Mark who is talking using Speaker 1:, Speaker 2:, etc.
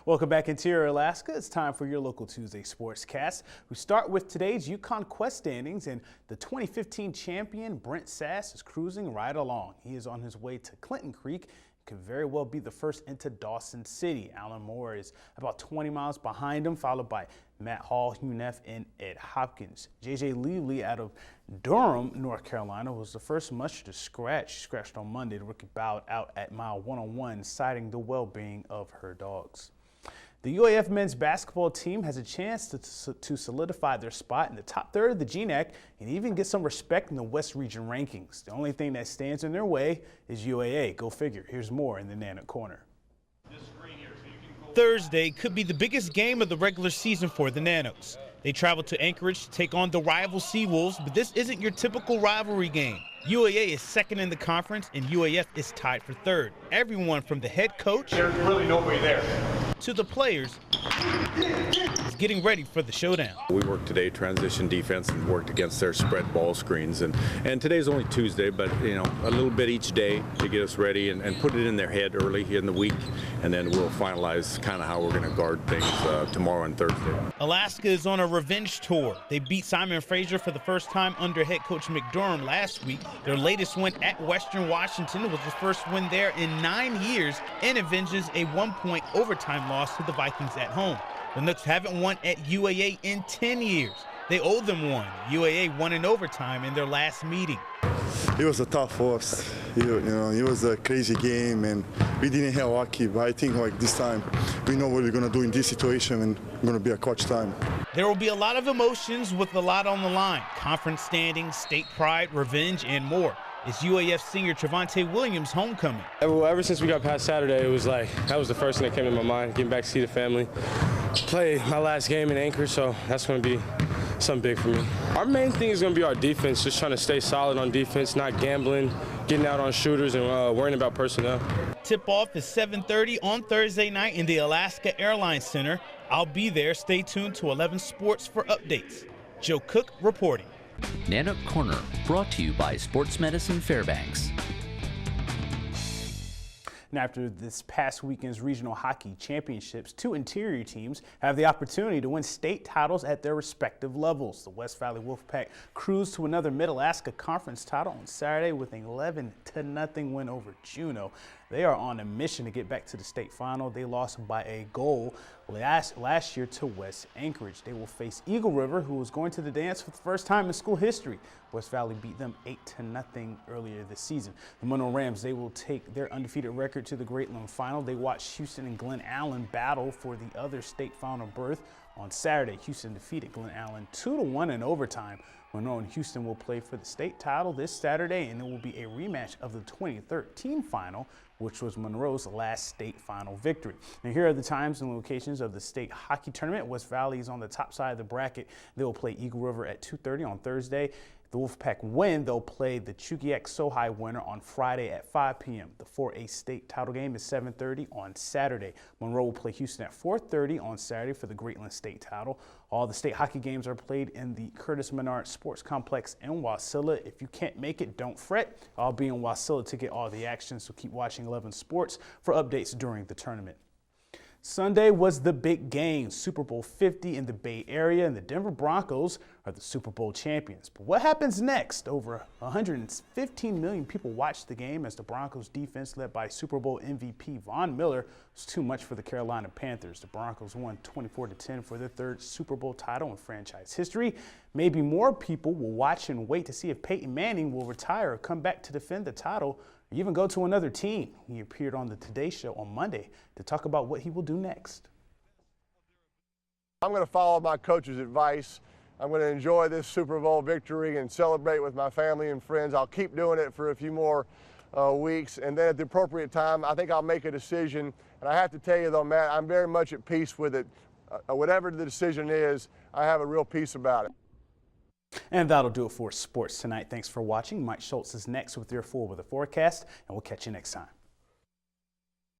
Speaker 1: Welcome back, Interior Alaska. It's time for your local Tuesday Sportscast. We start with today's Yukon Quest standings, and the 2015 champion Brent Sass is cruising right along. He is on his way to Clinton Creek. Could very well be the first into Dawson City. Alan Moore is about 20 miles behind him, followed by Matt Hall, Hugh Neff, and Ed Hopkins. J.J. Levy out of Durham, North Carolina, was the first musher to scratch. She scratched on Monday. The rookie bowed out at mile 101, citing the well-being of her dogs. The UAF men's basketball team has a chance to solidify their spot in the top third of the GNAC and even get some respect in the West Region rankings. The only thing that stands in their way is UAA. Go figure. Here's more in the Nanook Corner.
Speaker 2: Thursday could be the biggest game of the regular season for the Nanooks. They travel to Anchorage to take on the rival Seawolves, but this isn't your typical rivalry game. UAA is second in the conference and UAF is tied for third. Everyone from the head coach,
Speaker 3: there's really nobody there,
Speaker 2: to the players is getting ready for the showdown.
Speaker 4: We worked today transition defense and worked against their spread ball screens, and today's only Tuesday, but you know, a little bit each day to get us ready and put it in their head early in the week, and then we'll finalize kind of how we're going to guard things tomorrow and Thursday.
Speaker 2: Alaska is on a revenge tour. They beat Simon Fraser for the first time under head coach McDermott last week. Their latest win at Western Washington was the first win there in 9 years and avenges a 1-point overtime loss to the Vikings at home. The Nooks haven't won at UAA in 10 years. They owe them one. UAA won in overtime in their last meeting.
Speaker 5: It was a tough for us. You know, it was a crazy game, and we didn't have lucky. But I think like this time, we know what we're gonna do in this situation, and it's gonna be a clutch time.
Speaker 2: There will be a lot of emotions with a lot on the line: conference standings, state pride, revenge, and more. It's UAF senior Trevante Williams' homecoming.
Speaker 6: Ever since we got past Saturday, it was like that was the first thing that came to my mind. Getting back to see the family, play my last game in Anchorage, so that's going to be something big for me. Our main thing is going to be our defense, just trying to stay solid on defense, not gambling, getting out on shooters, and worrying about personnel.
Speaker 2: Tip-off is 7:30 on Thursday night in the Alaska Airlines Center. I'll be there. Stay tuned to 11 Sports for updates. Joe Cook reporting.
Speaker 7: Nanook Corner, brought to you by Sports Medicine Fairbanks.
Speaker 1: And after this past weekend's regional hockey championships, two interior teams have the opportunity to win state titles at their respective levels. The West Valley Wolfpack cruised to another Mid-Alaska Conference title on Saturday with an 11-0 win over Juneau. They are on a mission to get back to the state final. They lost by a goal last year to West Anchorage. They will face Eagle River, who is going to the dance for the first time in school history. West Valley beat them 8-0 earlier this season. The Monroe Rams, they will take their undefeated record to the Greatland final. They watched Houston and Glen Allen battle for the other state final berth on Saturday. Houston defeated Glen Allen 2-1 in overtime. Monroe and Houston will play for the state title this Saturday, and it will be a rematch of the 2013 final, which was Monroe's last state final victory. Now, here are the times and locations of the state hockey tournament. West Valley is on the top side of the bracket. They will play Eagle River at 2:30 on Thursday. If the Wolfpack win, they'll play the Chugiak-Sohai winner on Friday at 5 p.m. The 4A state title game is 7:30 on Saturday. Monroe will play Houston at 4:30 on Saturday for the Greatland state title. All the state hockey games are played in the Curtis Menard Sports Complex in Wasilla. If you can't make it, don't fret. I'll be in Wasilla to get all the action, so keep watching 11 Sports for updates during the tournament. Sunday was the big game, Super Bowl 50 in the Bay Area, and the Denver Broncos are the Super Bowl champions. But what happens next? Over 115 million people watched the game as the Broncos defense, led by Super Bowl MVP Von Miller, was too much for the Carolina Panthers. The Broncos won 24-10 for their third Super Bowl title in franchise history. Maybe more people will watch and wait to see if Peyton Manning will retire or come back to defend the title, or even go to another team. He appeared on the Today Show on Monday to talk about what he will do next.
Speaker 3: I'm going to follow my coach's advice. I'm going to enjoy this Super Bowl victory and celebrate with my family and friends. I'll keep doing it for a few more weeks, and then at the appropriate time, I think I'll make a decision. And I have to tell you, though, Matt, I'm very much at peace with it. Whatever the decision is, I have a real peace about it.
Speaker 1: And that'll do it for sports tonight. Thanks for watching. Mike Schultz is next with your full weather forecast, and we'll catch you next time.